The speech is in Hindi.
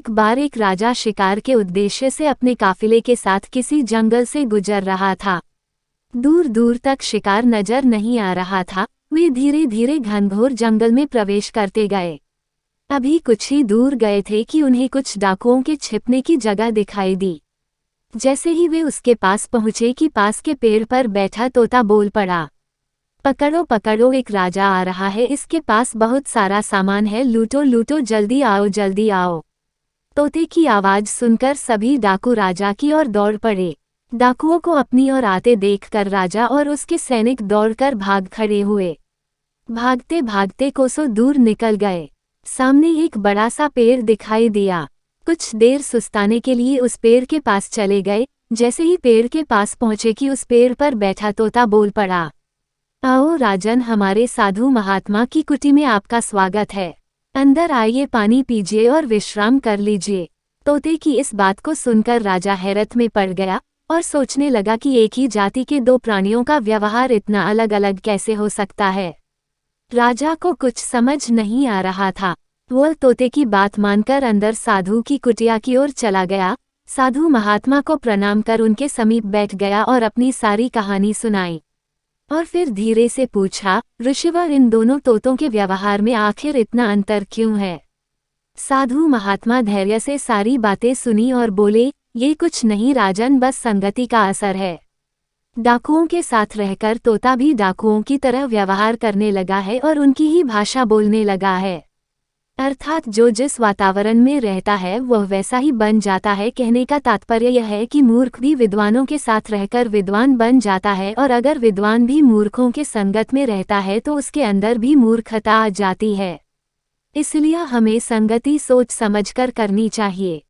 एक बार एक राजा शिकार के उद्देश्य से अपने काफिले के साथ किसी जंगल से गुजर रहा था। दूर दूर तक शिकार नजर नहीं आ रहा था। वे धीरे धीरे घनघोर जंगल में प्रवेश करते गए। अभी कुछ ही दूर गए थे कि उन्हें कुछ डाकुओं के छिपने की जगह दिखाई दी। जैसे ही वे उसके पास पहुंचे कि पास के पेड़ पर बैठा तोता बोल पड़ा, पकड़ो पकड़ो, एक राजा आ रहा है, इसके पास बहुत सारा सामान है, लूटो लूटो, जल्दी आओ जल्दी आओ। तोते की आवाज सुनकर सभी डाकू राजा की ओर दौड़ पड़े। डाकुओं को अपनी ओर आते देखकर राजा और उसके सैनिक दौड़कर भाग खड़े हुए। भागते भागते कोसों दूर निकल गए। सामने एक बड़ा सा पेड़ दिखाई दिया। कुछ देर सुस्ताने के लिए उस पेड़ के पास चले गए। जैसे ही पेड़ के पास पहुंचे कि उस पेड़ पर बैठा तोता बोल पड़ा, आओ राजन, हमारे साधु महात्मा की कुटी में आपका स्वागत है। अंदर आइए, पानी पीजिए और विश्राम कर लीजिए। तोते की इस बात को सुनकर राजा हैरत में पड़ गया और सोचने लगा कि एक ही जाति के दो प्राणियों का व्यवहार इतना अलग अलग कैसे हो सकता है। राजा को कुछ समझ नहीं आ रहा था। वह तोते की बात मानकर अंदर साधु की कुटिया की ओर चला गया। साधु महात्मा को प्रणाम कर उनके समीप बैठ गया और अपनी सारी कहानी सुनाई। और फिर धीरे से पूछा, ऋषिवर, इन दोनों तोतों के व्यवहार में आखिर इतना अंतर क्यों है? साधु महात्मा धैर्य से सारी बातें सुनी और बोले, ये कुछ नहीं राजन, बस संगति का असर है। डाकुओं के साथ रहकर तोता भी डाकुओं की तरह व्यवहार करने लगा है और उनकी ही भाषा बोलने लगा है। अर्थात जो जिस वातावरण में रहता है वह वैसा ही बन जाता है। कहने का तात्पर्य यह है कि मूर्ख भी विद्वानों के साथ रहकर विद्वान बन जाता है, और अगर विद्वान भी मूर्खों के संगत में रहता है तो उसके अंदर भी मूर्खता आ जाती है। इसलिए हमें संगति सोच समझकर करनी चाहिए।